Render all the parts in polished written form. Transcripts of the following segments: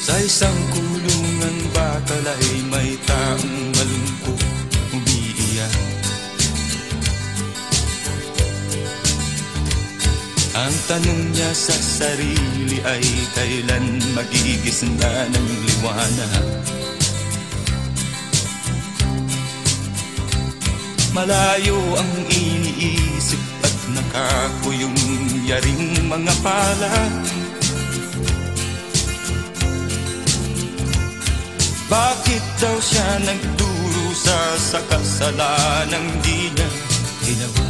Sa isang kulungan bakal ay may taong malungkot umiiyak. Ang tanong niya sa sarili ay kailan magigisna ng liwanag. Malayo ang iniisip at nakakuyong yaring mga palad. Bakit daw siya nagdurusa sa kasalanang di niya ginawa?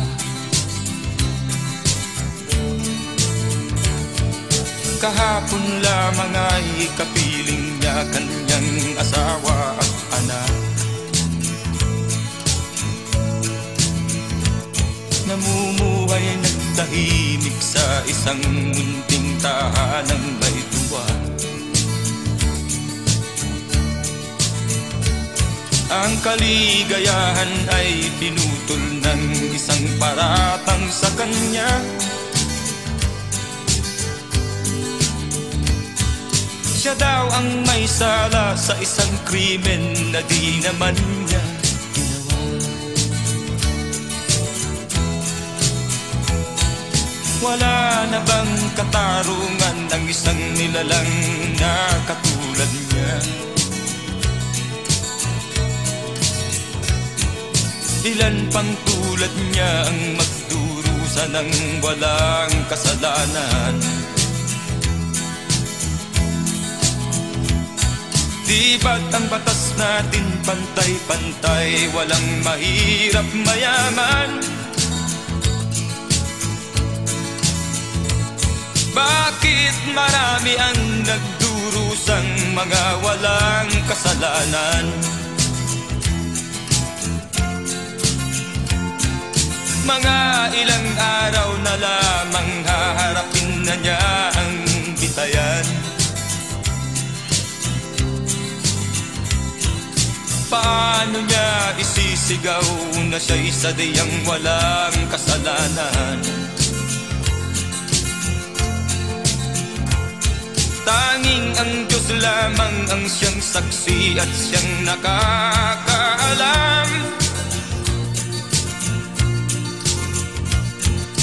Kahapon lamang ay kapiling niya kanyang asawa at anak. Namumuhay nagtahimik sa isang munting tahanang may tuwa. Ang kaligayahan ay pinutol ng isang paratang sa kanya. Siya daw ang may sala sa isang krimen na di naman niya ginawa. Wala na bang katarungan ng isang nilalang na katulad niya? Ilan pang tulad niya ang magdurusa ng walang kasalanan? Di ba't ang batas natin pantay-pantay, walang mahirap mayaman? Bakit marami ang nagdurusang mga walang kasalanan? Mga ilang araw na lamang haharapin na niya ang bitayan. Paano niya isisigaw na siya'y sadyang walang kasalanan? Tanging ang Diyos lamang ang siyang saksi at siyang nakakaalam.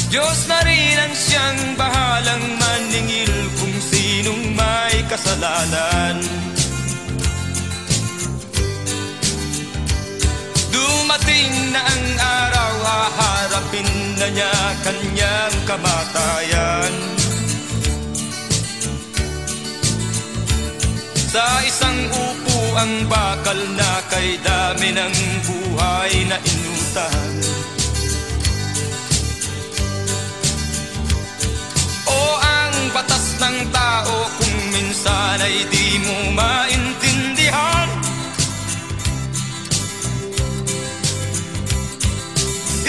Diyos na rin ang siyang bahalang maningil kung sinong may kasalanan. Dumating na ang araw, haharapin na niya kanyang kamatayan. Sa isang upuang bakal na kay dami ng buhay na inutang. O ang batas ng tao kung minsan ay di mo maintindihan.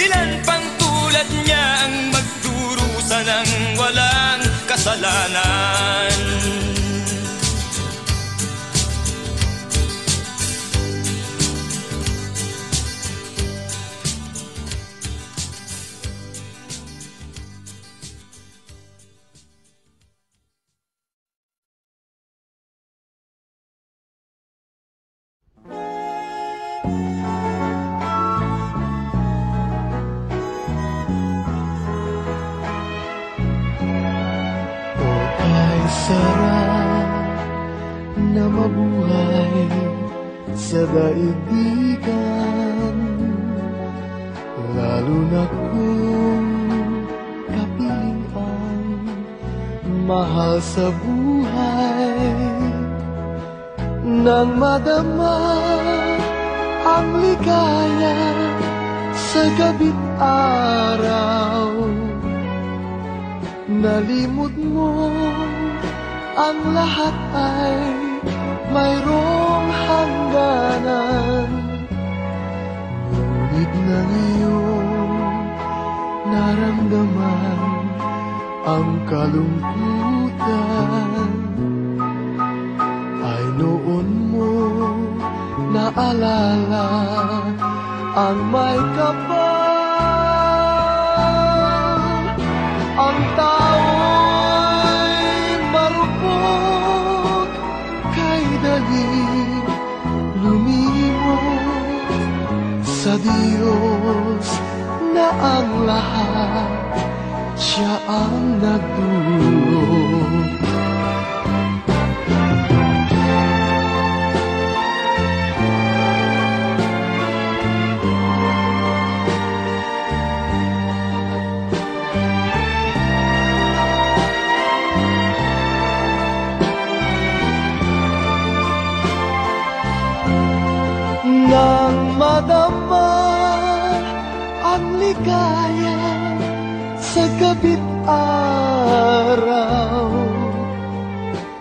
Ilan pang tulad niya ang magdurusa ng walang kasalanan? Sarap na mabuhay sa daigdigan, lalo na kung kapiling ang mahal sa buhay. Nang madama ang ligaya sa gabi't araw, nalimot mo ang lahat ay mayroong hangganan. Ngunit na ngayon naramdaman ang kalungkutan, ay noon mo naalala ang may kapal. Ang tao'y marupok Diyos na ang lahat, Siya ang nagdulot. Nang madama ang ligaya sa gabi't araw,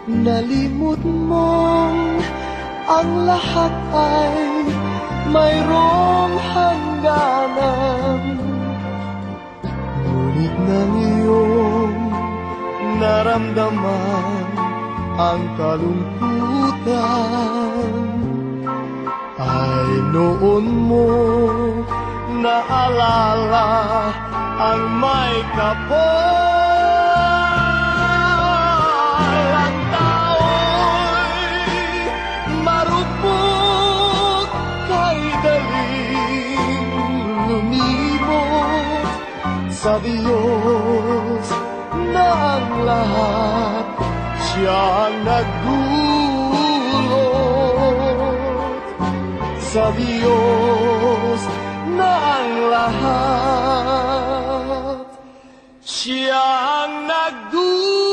nalimot mong ang lahat ay mayroong hangganan. Ngunit nang iyong naramdaman ang kalungkutan, ay noon mo naalala ang may kapal. Ang tao'y marupok, kay daling lumibot sa Diyos na ang lahat, Siya ang nagdulot. Sa Diyos na ang lahat, Siya ang nagdulot.